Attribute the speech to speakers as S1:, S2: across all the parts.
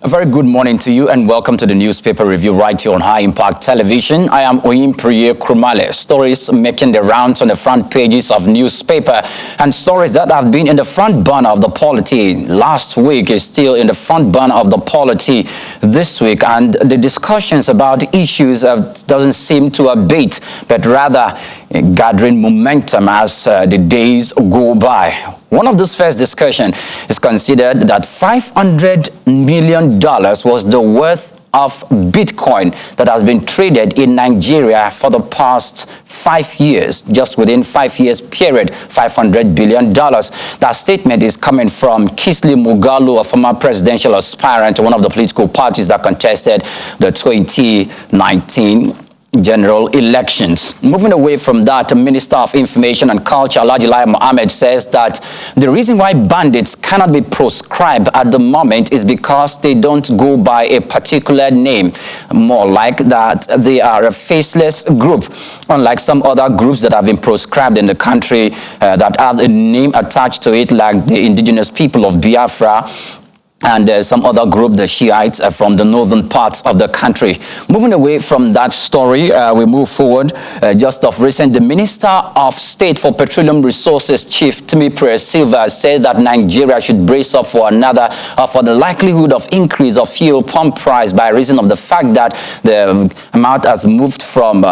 S1: A very good morning to you and welcome to the newspaper review right here on High Impact Television. I am Oyimpriye Krumale. Stories making the rounds on the front pages of newspaper and stories that have been in the front burner of the polity last week is still in the front burner of the polity this week, and the discussions about issues doesn't seem to abate but rather gathering momentum as the days go by. One of those first discussion is considered that $500 million was the worth of Bitcoin that has been traded in Nigeria for the past 5 years, just within 5 years period, $500 billion. That statement is coming from Kingsley Moghalu, a former presidential aspirant to one of the political parties that contested the 2019 general elections. Moving away from that, the Minister of Information and Culture, Alhaji Lai Mohammed, says that the reason why bandits cannot be proscribed at the moment is because they don't go by a particular name. More like that they are a faceless group, unlike some other groups that have been proscribed in the country that have a name attached to it, like the indigenous people of Biafra and some other group, the Sheiks from the northern parts of the country. Moving away from that story, we move forward. Just of recent, the Minister of State for Petroleum Resources, Chief Timothy Silva, said that Nigeria should brace up for the likelihood of increase of fuel pump price by reason of the fact that the amount has moved from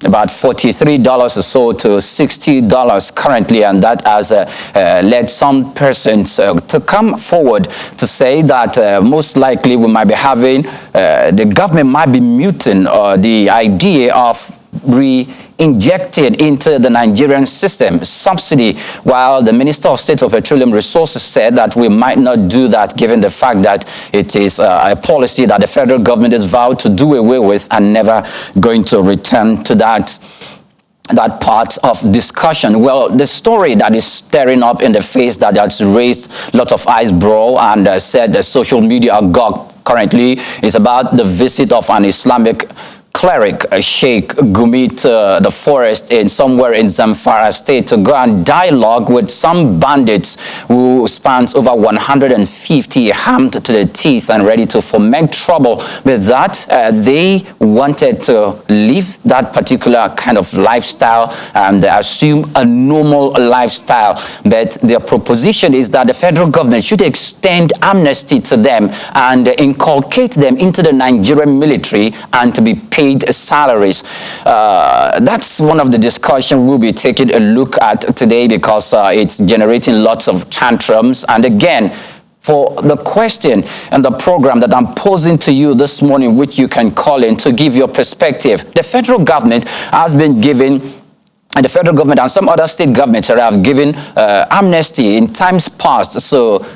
S1: about $43 or so to $60 currently, and that has led some persons to come forward to say that most likely we might be having, the government might be muting the idea of injected into the Nigerian system subsidy, while the Minister of State for Petroleum Resources said that we might not do that given the fact that it is a policy that the federal government has vowed to do away with and never going to return to that part of discussion. Well, the story that is stirring up in the face that has raised lots of eyebrow and said the social media agog currently is about the visit of an Islamic cleric, Sheik, Gumi'S to the forest in somewhere in Zamfara state to go and dialogue with some bandits who spans over 150, armed to the teeth and ready to foment trouble. With that, they wanted to live that particular kind of lifestyle and assume a normal lifestyle. But their proposition is that the federal government should extend amnesty to them and inculcate them into the Nigerian military and to be paid salaries. That's one of the discussions we'll be taking a look at today because it's generating lots of tantrums. And again, for the question and the program that I'm posing to you this morning, which you can call in to give your perspective, the federal government has been giving, and the federal government and some other state governments have given amnesty in times past to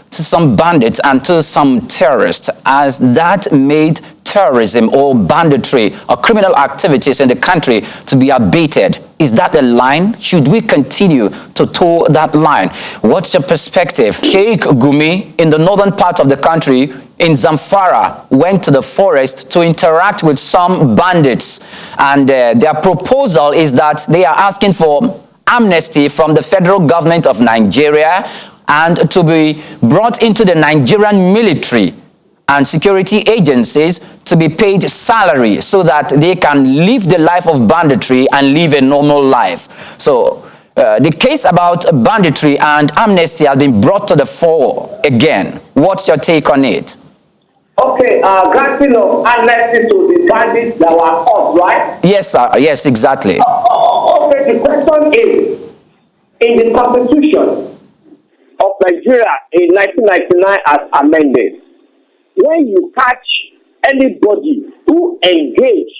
S1: some bandits and to some terrorists, as that made terrorism or banditry or criminal activities in the country to be abated. Is that the line? Should we continue to toe that line? What's your perspective? Sheik Gumi in the northern part of the country in Zamfara went to the forest to interact with some bandits, and their proposal is that they are asking for amnesty from the federal government of Nigeria and to be brought into the Nigerian military and security agencies to be paid salary so that they can live the life of banditry and live a normal life. So the case about banditry and amnesty has been brought to the fore again. What's your take on it?
S2: Okay, granting of amnesty to the bandits that were caught, right?
S1: Yes, sir. Yes, exactly.
S2: Okay, the question is, in the Constitution of Nigeria in 1999 as amended, when you catch anybody who engage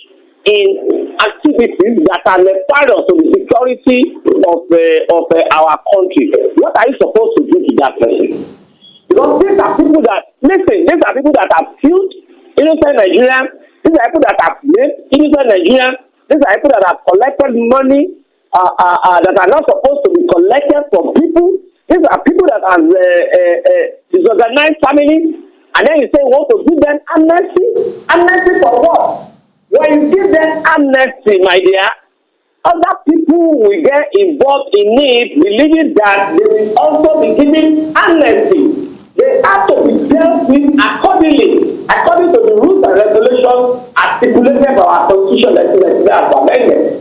S2: in activities that are nefarious to the security of our country, what are you supposed to do to that person? Because these are people that, listen, these are people that have killed innocent Nigerians, these are people that have raped innocent Nigerians, these are people that have collected money that are not supposed to be collected from people, these are people that have disorganized families. And then you say you want to give them amnesty? Amnesty for what? When you give them amnesty, my dear, other people will get involved in it, believing that they will also be given amnesty. They they have to be dealt with according to the rules and regulations articulated by our Constitution that is amended.